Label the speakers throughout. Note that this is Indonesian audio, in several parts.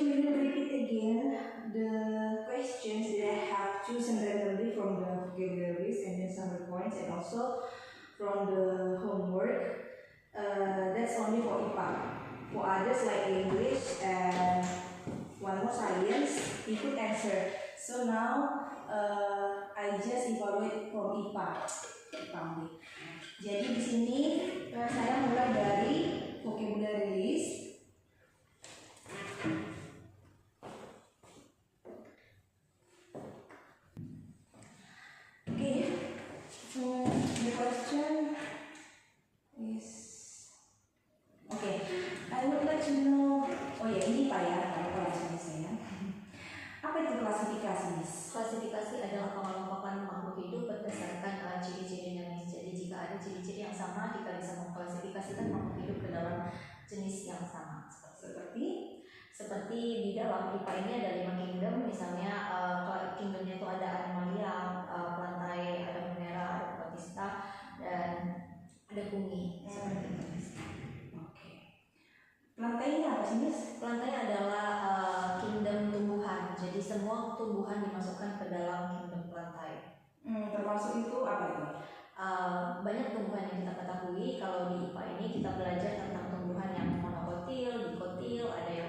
Speaker 1: we will repeat again the questions that I have chosen randomly from the vocabularies and then summary points and also from the homework. That's only for IPA. For others like English and one more science, you could answer. So now I just evaluate from IPA. Jadi di sini saya mulai dari vocabulary list. Okay, so the question is okay. I would like to know. Oh ya, ini Pak ya, kalau kelasnya saya. Apa itu klasifikasi, Miss?
Speaker 2: Klasifikasi adalah pengelompokan makhluk hidup berdasarkan ciri-cirinya, Miss. Jadi jika ada ciri-ciri yang sama, kita bisa mengklasifikasikan makhluk hidup ke dalam jenis yang sama. Seperti di dalam IPA ini ada 5 kingdom, misalnya kingdomnya itu ada animalia, plantae, ada monera, ada protista, dan ada bumi. Seperti itu.
Speaker 1: Oke. Plantae ini apa sih, Miss?
Speaker 2: Plantae adalah kingdom tumbuhan, jadi semua tumbuhan dimasukkan ke dalam kingdom plantae.
Speaker 1: Termasuk itu apa itu?
Speaker 2: Banyak tumbuhan yang kita ketahui. Kalau di IPA ini kita belajar tentang tumbuhan yang monokotil, dikotil, ada yang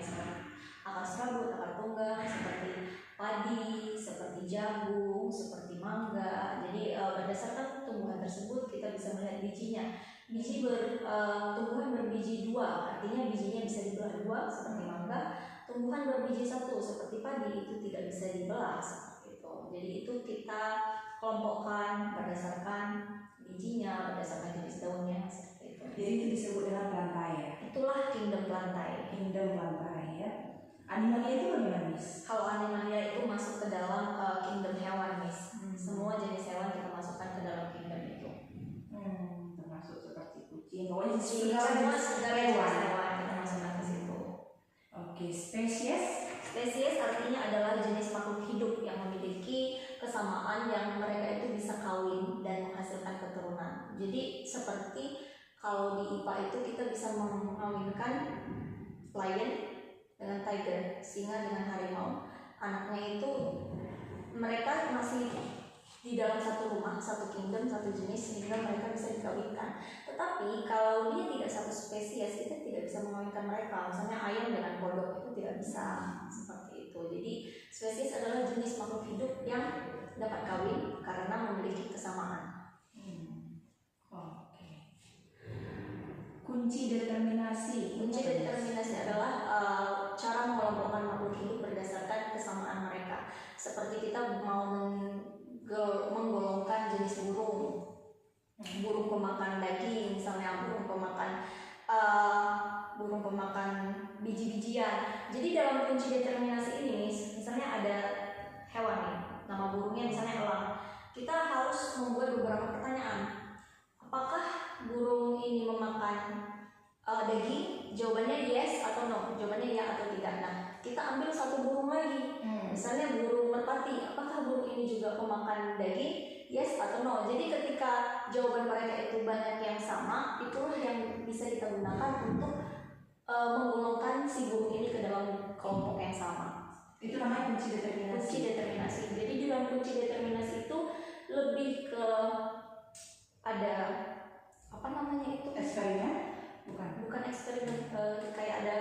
Speaker 2: akar serabut, akar tunggang, seperti padi, seperti jagung, seperti mangga. Jadi berdasarkan tumbuhan tersebut kita bisa melihat bijinya. Tumbuhan berbiji 2, artinya bijinya bisa dibelah 2 seperti mangga. Tumbuhan berbiji 1 seperti padi itu tidak bisa dibelah seperti itu. Jadi itu kita kelompokkan berdasarkan bijinya, berdasarkan jenis daunnya seperti itu.
Speaker 1: Jadi itu disebut dengan plantae ya?
Speaker 2: Itulah kingdom plantae.
Speaker 1: Kingdom plantae ya. Animalia itu bagaimana, Miss?
Speaker 2: Kalau animalia itu masuk ke dalam kingdom hewan, Miss. Semua jenis hewan kita masukkan ke dalam kingdom itu.
Speaker 1: Termasuk seperti kucing. Pokoknya
Speaker 2: segala jenis hewan kita masukkan ke situ.
Speaker 1: Oke, spesies.
Speaker 2: Spesies artinya adalah jenis makhluk hidup yang memiliki kesamaan yang mereka itu bisa kawin dan menghasilkan keturunan. Jadi seperti kalau di IPA itu kita bisa mengawinkan lion dengan tiger, singa dengan harimau. Anaknya itu mereka masih di dalam satu rumah, satu kingdom, satu jenis, sehingga mereka bisa dikawinkan. Tetapi kalau dia tidak satu spesies, kita tidak bisa mengawinkan mereka. Misalnya ayam dengan kodok itu tidak bisa seperti itu. Jadi spesies adalah jenis makhluk hidup yang dapat kawin karena memiliki kesamaan.
Speaker 1: Oke. Kunci determinasi.
Speaker 2: Kunci determinasi adalah cara mengelompokkan makhluk hidup berdasarkan kesamaan mereka. Seperti kita mau menggolongkan jenis burung pemakan daging, misalnya burung pemakan biji-bijian. Jadi dalam kunci determinasi ini, misalnya ada hewan nih, nama burungnya misalnya elang. Kita harus membuat beberapa pertanyaan. Apakah burung ini memakan daging? Jawabannya yes atau no. Jawabannya ya atau tidak. Nah, kita ambil satu burung lagi. Misalnya burung merpati. Apakah burung ini juga pemakan daging? Yes atau no. Jadi ketika jawaban mereka itu banyak yang sama, itulah yang bisa kita gunakan untuk menggolongkan si burung ini ke dalam kelompok yang sama.
Speaker 1: Itu namanya kunci determinasi.
Speaker 2: Kunci determinasi. Jadi di dalam kunci determinasi itu lebih ke ada apa namanya itu?
Speaker 1: Eksperimen? Bukan
Speaker 2: eksperimen, kayak ada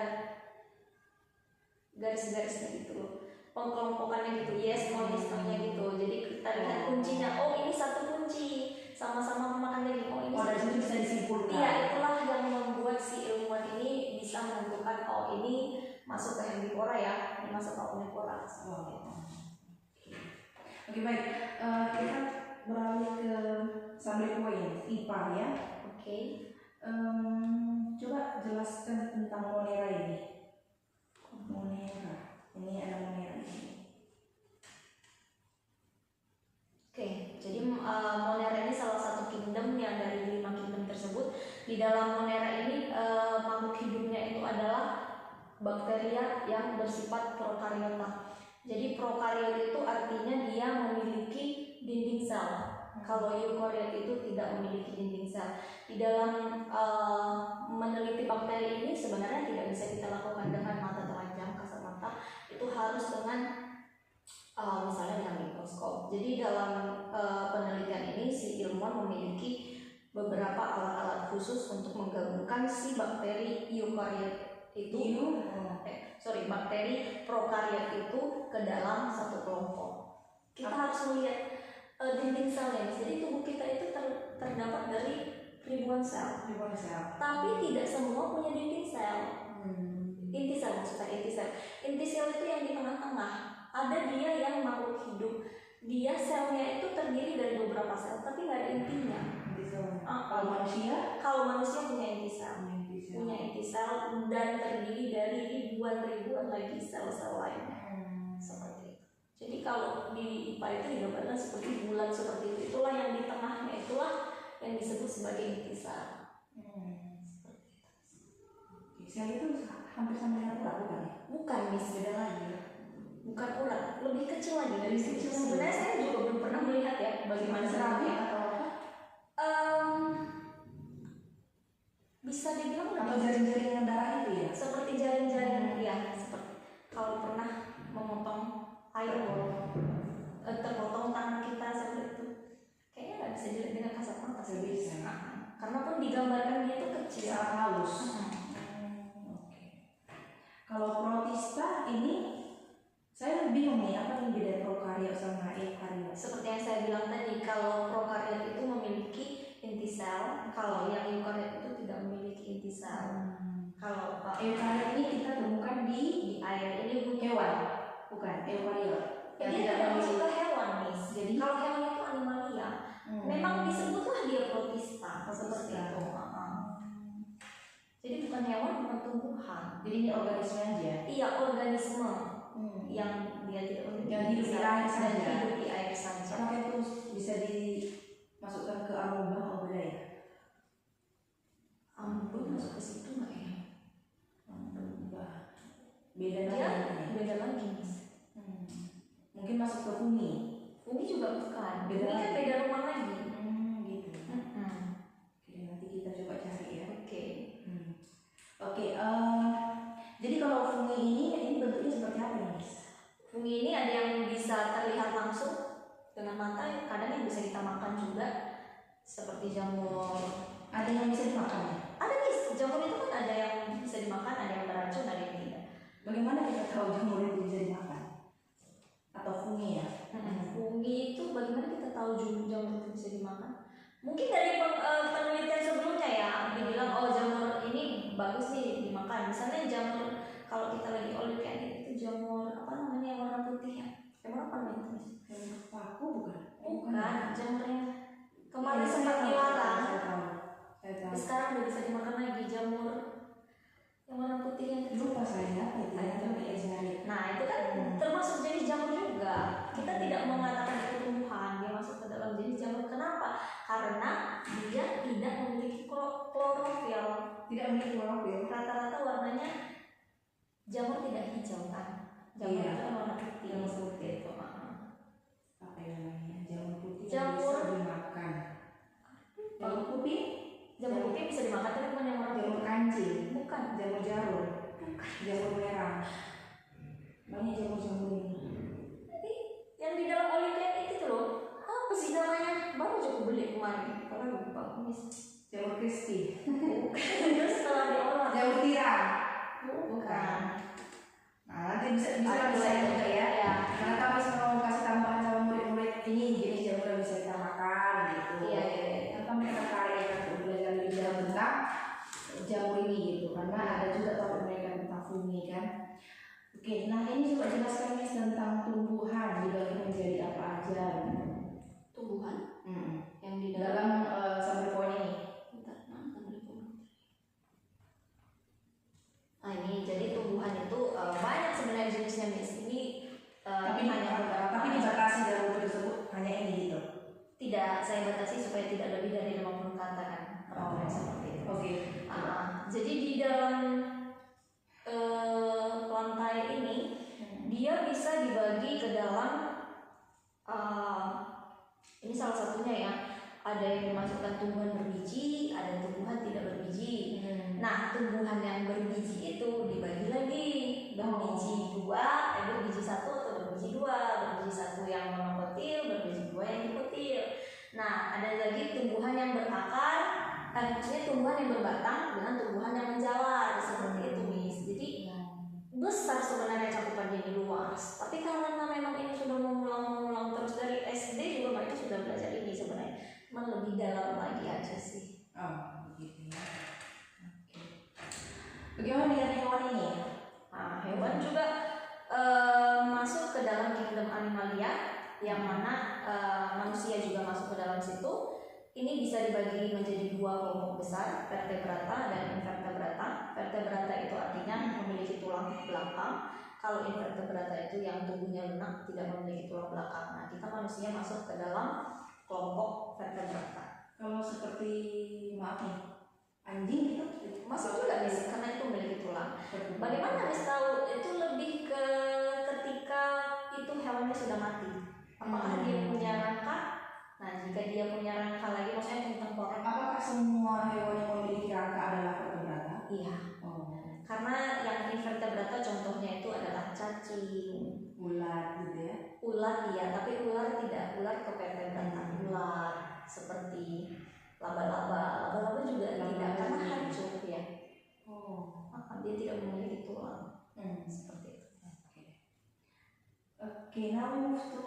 Speaker 2: garis-garisnya gitu loh, pengkelompokannya gitu, yes, no, yes, no-nya gitu. Jadi kita lihat kuncinya, oh ini satu kunci, sama-sama memakan daging, oh ini
Speaker 1: dari situ bisa disimpulkan.
Speaker 2: Iya, itulah yang membuat si ilmuwan ini bisa menentukan, oh ini masuk ke herbivora ya, ini masuk ke omnivora.
Speaker 1: Oke, baik, kita beralih ke summary point IPA ya.
Speaker 2: Oke.
Speaker 1: Coba jelaskan tentang monera ini. Monera, ini ada monera ini.
Speaker 2: Oke, jadi monera ini salah satu kingdom yang dari 5 kingdom tersebut. Di dalam monera ini makhluk hidupnya itu adalah bakteria yang bersifat prokariota. Jadi prokariot itu artinya dia memiliki dinding sel. Kalau eukariot itu tidak memiliki dinding sel. Di dalam meneliti bakteri ini sebenarnya tidak bisa kita lakukan dengan mata telanjang kasat mata, Jadi dalam penelitian ini si ilmuwan memiliki beberapa alat-alat khusus untuk menggabungkan si bakteri eukariot itu bakteri prokariot itu ke dalam satu kelompok. Kita harus melihat dinding selnya. Jadi tubuh kita itu terdapat dari ribuan sel. Tapi tidak semua punya dinding sel. Inti sel maksudnya inti sel. Inti sel itu yang di tengah-tengah. Ada dia yang makhluk hidup. Dia selnya itu terdiri dari beberapa sel, tapi nggak ada intinya. Kalau manusia punya inti sel. Punya inti sel dan terdiri dari ribuan lagi sel-sel lainnya. Seperti itu. Jadi kalau di IPA itu digambarkan seperti bulan seperti itu. Itulah yang di tengahnya, itulah yang disebut sebagai inti sel. Seperti itu.
Speaker 1: Sel itu hampir sama dengan urat bukan?
Speaker 2: Bukan, Miss, beda lagi. Bukan urat, lebih kecil lagi dari kecil. Sebenarnya saya juga belum pernah melihat ya bagaimana serabnya atau apa. Bisa dibilang
Speaker 1: atau jaring-jaring darah itu ya?
Speaker 2: Seperti jaring-jaring ya, seperti kalau pernah memotong air terpotong tangan kita seperti itu. Kayaknya nggak bisa dilihat dengan kasat mata sih.
Speaker 1: Bisa.
Speaker 2: Karena pun digambarkan dia itu kecil.
Speaker 1: Sangat halus. Kalau protista ini saya bingung nih, apa yang beda prokariot sama eukariot?
Speaker 2: Seperti yang saya bilang tadi, kalau prokariot itu memiliki inti sel, kalau yang eukariot itu tidak memiliki inti sel. Kalau
Speaker 1: eukariot ini kita temukan di
Speaker 2: air, ini
Speaker 1: hewan, bukan eukariot.
Speaker 2: Dia tidak masuk ke hewan, Miss. Jadi kalau hewan itu animalia, memang disebutlah dia protista seperti itu. Jadi bukan hewan, bukan tumbuhan.
Speaker 1: Jadi ini organisme aja.
Speaker 2: Iya, organisme yang dia tidak
Speaker 1: yang hidup di air saja.
Speaker 2: Hidup di air saja.
Speaker 1: Apakah itu bisa dimasukkan ke amoeba atau beda ya?
Speaker 2: Amoeba masuk ke situ nggak ya?
Speaker 1: Amoeba. Beda
Speaker 2: dia
Speaker 1: lagi.
Speaker 2: Beda lagi, Miss.
Speaker 1: Mungkin masuk ke fungi.
Speaker 2: Fungi juga bukan.
Speaker 1: Beda
Speaker 2: fungi kan beda rumah lagi.
Speaker 1: Gitu. Oke, nanti kita coba cari ya. Oke. Jadi kalau fungi ini bentuknya seperti apa nih, Miss?
Speaker 2: Fungi ini ada yang bisa terlihat langsung dengan mata, kadang yang bisa kita makan juga, seperti jamur.
Speaker 1: Ada yang bisa dimakan ya?
Speaker 2: Ada, Miss. Jamur itu kan ada yang bisa dimakan, ada yang beracun, ada yang tidak.
Speaker 1: Bagaimana kita tahu jamur itu bisa dimakan? Atau fungi ya?
Speaker 2: Fungi itu bagaimana kita tahu jamur itu bisa dimakan? Mungkin dari penelitian sebelumnya ya, dibilang oh jamur ini bagus nih dimakan. Misalnya jamur, kalau kita lagi olimpiade itu jamur apa namanya yang warna putih ya? Jamur apa namanya itu?
Speaker 1: Jamur paku bukan?
Speaker 2: Bukan, jamur yang kemarin sempat dilarang. Sekarang udah bisa dimakan lagi, jamur yang warna putih yang
Speaker 1: lupa saya
Speaker 2: Nah itu kan termasuk jenis jamur juga. Kita tidak mengatakan itu tumbuhan, dia masuk ke dalam jenis jamur. Kenapa? Karena dia tidak memiliki klorofil.
Speaker 1: Tidak memiliki klorofil.
Speaker 2: Rata-rata warnanya jamur tidak hijau kan? Jamur itu warna putih.
Speaker 1: Jamur putih itu apa yang namanya? Jamur putih
Speaker 2: jamur
Speaker 1: bisa dimakan. Jamur putih?
Speaker 2: Jamur putih bisa dimakan tapi bukan yang warna
Speaker 1: jamur kancing.
Speaker 2: Bukan.
Speaker 1: Jamur jarum. Bukan. Jamur merah. Banyak jamur-jamur ini.
Speaker 2: Yang di dalam olimpiade itu loh. Apa sih namanya? Baru juga beli kemarin. Karena lupa, Miss.
Speaker 1: Jamur crispy.
Speaker 2: Terus setelah diolah.
Speaker 1: Jamur tiram.
Speaker 2: Bukan.
Speaker 1: Nah, nanti bisa juga ya. Karena kami mau kasih tambahan sama murid-murid ini jenis jamur yang bisa kita makan gitu.
Speaker 2: Iya.
Speaker 1: Karena kami tertarik ya untuk belajar lebih jauh tentang jamur ini gitu. Karena ada juga topik mereka tentang fungi kan. Oke, nah ini coba jelaskan Miss tentang tumbuhan dibagi menjadi apa aja.
Speaker 2: Tumbuhan? Yang di
Speaker 1: dalam summary point ini.
Speaker 2: Nah ini jadi tumbuhan itu banyak sebenarnya jenisnya, Miss. Ini
Speaker 1: tapi dibatasi dalam buku tersebut hanya ini gitu.
Speaker 2: Tidak, saya batasi supaya tidak lebih dari 50 kata kan. Seperti itu.
Speaker 1: Oke.
Speaker 2: Jadi di dalam lantai ini dia bisa dibagi ke dalam ini salah satunya ya, ada yang dimasukkan tumbuhan berbiji, ada tumbuhan tidak berbiji. Nah tumbuhan yang berbiji itu dibagi lagi berbiji dua, berbiji satu atau berbiji dua, berbiji satu yang monokotil, yang berakar, maksudnya tumbuhan yang berbatang dengan tumbuhan yang menjalar seperti itu, Miss. Jadi besar sebenarnya cakupannya ini, luas. Tapi karena memang ini sudah mengulang terus dari SD juga mereka sudah belajar ini sebenarnya, cuma lebih dalam lagi aja sih.
Speaker 1: Oh, begitu ya. Oke. Bagaimana dengan hewan ini?
Speaker 2: Nah, hewan juga masuk ke dalam kingdom animalia, yang mana manusia juga masuk ke dalam situ. Ini bisa dibagi menjadi dua kelompok besar, vertebrata dan invertebrata. Vertebrata itu artinya memiliki tulang belakang. Kalau invertebrata itu yang tubuhnya lunak, tidak memiliki tulang belakang. Nah, kita manusia masuk ke dalam kelompok vertebrata.
Speaker 1: Kalau seperti, maaf nih, anjing gitu
Speaker 2: Masuk juga Miss, karena itu memiliki tulang. Bagaimana Miss tahu? Itu lebih ke ketika itu hewannya sudah mati. Apakah dia punya rangka? Nah, jika dia punya rangka lagi, maksudnya tengkorak.
Speaker 1: Apakah semua hewan yang memiliki rangka adalah vertebrata?
Speaker 2: Iya.
Speaker 1: Oh.
Speaker 2: Karena yang invertebrata contohnya itu adalah cacing,
Speaker 1: Ular gitu ya?
Speaker 2: ular iya, tapi ular tidak, ular ke vertebrata. Ular seperti laba-laba juga tidak, karena hancur ya.
Speaker 1: Oh.
Speaker 2: Dia tidak memiliki tulang. Seperti itu.
Speaker 1: Okay, now we move to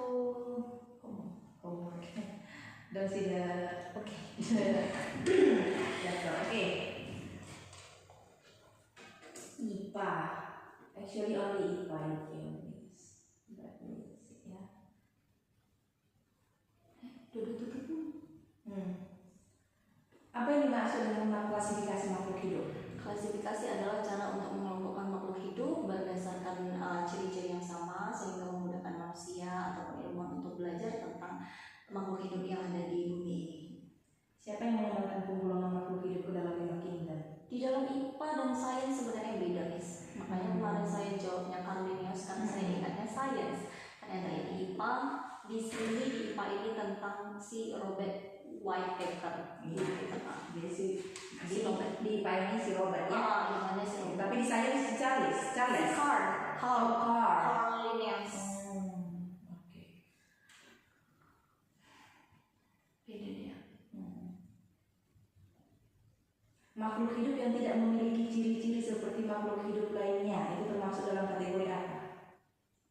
Speaker 1: homework. Dan sudah Oke. IPA. Actually only IPA in English. That means ya. Apa yang dimaksud dengan klasifikasi makhluk hidup?
Speaker 2: Klasifikasi adalah cara untuk mengelompokkan makhluk hidup berdasarkan ciri-ciri yang sama sehingga memudahkan manusia atau ilmuwan untuk belajar tentang makhluk hidup yang ada di bumi ini.
Speaker 1: Siapa yang mengembangkan kumpulan makhluk hidup ke dalam 5 kingdom?
Speaker 2: Di dalam IPA dan sains sebenarnya beda, Miss. Makanya kemarin saya jawabnya Carlinius karena saya ingatnya sains. Ternyata ini IPA, di sini di IPA ini tentang si Robert Whittaker.
Speaker 1: Di IPA ini si Robert ya?
Speaker 2: Gimana si Robert?
Speaker 1: Tapi di sains si Charles.
Speaker 2: Carlinius.
Speaker 1: Oke.
Speaker 2: Beda dia.
Speaker 1: Makhluk hidup yang tidak memiliki ciri-ciri seperti makhluk hidup lainnya itu termasuk dalam kategori apa?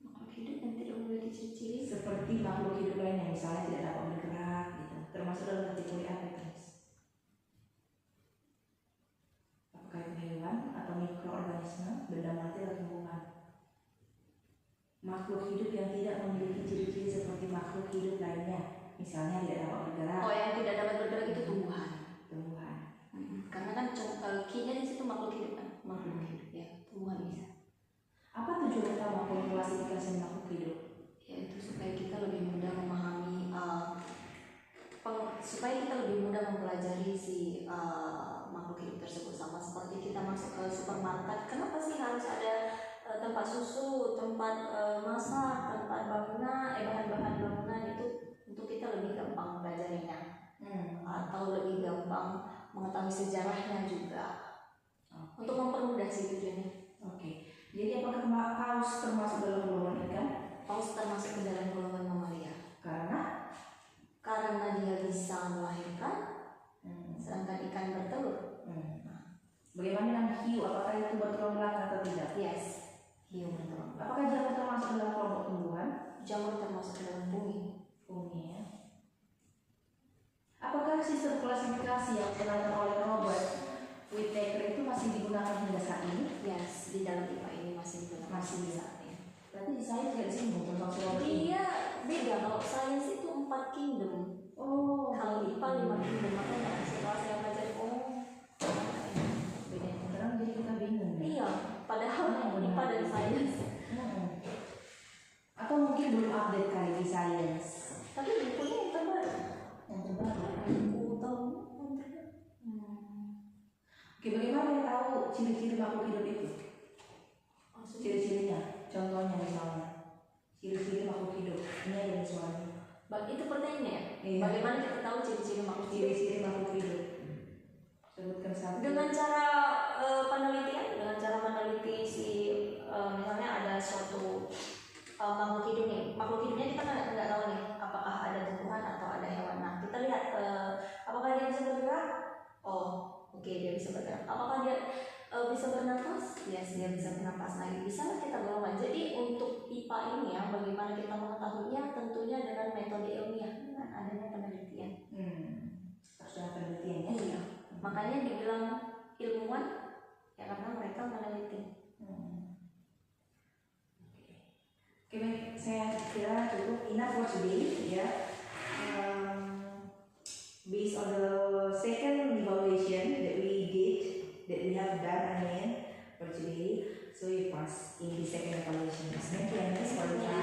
Speaker 2: Makhluk hidup yang tidak memiliki ciri-ciri
Speaker 1: Seperti makhluk hidup lainnya, misalnya tidak dapat bergerak gitu. Termasuk dalam kategori apa itu? Apakah itu hewan atau mikroorganisme, benda mati atau tumbuhan? Makhluk hidup yang tidak memiliki ciri-ciri seperti makhluk hidup lainnya, misalnya tidak dapat bergerak.
Speaker 2: Oh, yang tidak dapat bergerak itu tumbuhan. Karena kan key-nya di situ makhluk hidup kan, makhluk hidup ya, tumbuhan bisa.
Speaker 1: Apa tujuan utama klasifikasi makhluk hidup?
Speaker 2: Yaitu supaya kita lebih mudah memahami, supaya kita lebih mudah mempelajari si makhluk hidup tersebut. Sama seperti kita masuk ke supermarket, kenapa sih harus ada tempat susu, tempat masak, tempat bangunan, bahan-bahan bangunan itu untuk kita lebih gampang mempelajarinya. Atau lebih gampang mengetahui sejarahnya juga. Untuk mempermudah sih tujuannya.
Speaker 1: Oke. Jadi apakah paus termasuk dalam golongan ikan?
Speaker 2: Paus termasuk ke dalam golongan mamalia. Karena dia bisa melahirkan, sedangkan ikan bertelur.
Speaker 1: Bagaimana dengan hiu? Apakah itu bertulang belakang atau tidak?
Speaker 2: Yes, hiu bertulang belakang.
Speaker 1: Apakah jamur termasuk dalam kelompok tumbuhan?
Speaker 2: Jamur termasuk dalam bumi.
Speaker 1: Ya. Apakah sistem klasifikasi yang digunakan oleh Robert Whittaker itu masih digunakan hingga saat ini?
Speaker 2: Yes, di dalam IPA ini masih digunakan saat ini.
Speaker 1: Berarti di sains tidak disinggung tentang Robert.
Speaker 2: Iya, beda. Kalau sains itu 4 kingdom.
Speaker 1: Oh.
Speaker 2: Kalau IPA 5 kingdom. Makanya setelah saya pelajari, beda.
Speaker 1: Sekarang jadi kita bingung.
Speaker 2: Iya, padahal IPA dan sains.
Speaker 1: Atau mungkin belum update kali di sains.
Speaker 2: Tapi bukunya yang terbaru. Buku tahun
Speaker 1: Oke, bagaimana yang tahu ciri-ciri makhluk hidup itu? Ciri-cirinya, contohnya misalnya ciri-ciri makhluk hidup. Ini ada suaranya.
Speaker 2: Itu pertanyaannya ya?
Speaker 1: Iya.
Speaker 2: Bagaimana kita tahu ciri-ciri makhluk hidup?
Speaker 1: Ciri-ciri makhluk hidup. Sebutkan satu.
Speaker 2: Dengan cara penelitian, dengan cara meneliti si misalnya ada suatu makhluk hidup nih. Makhluk hidupnya kita nggak tahu nih apakah ada tumbuhan atau ada hewan. Nah, kita lihat apakah dia bisa bisa bergerak. Apakah dia bisa bernafas? Yes, dia bisa bernafas. Nah, bisa lah kita golongkan. Jadi untuk IPA ini ya, bagaimana kita mengetahuinya? Tentunya dengan metode ilmiah, dengan adanya penelitian.
Speaker 1: Harus ada penelitian ya.
Speaker 2: Iya. Makanya dibilang ilmuwan ya karena mereka meneliti.
Speaker 1: Oke, baik. Saya kira cukup enough for today ya. Based on the second evaluation that we have done for today, so you pass in the second evaluation. Thank you, Agnes, for the time.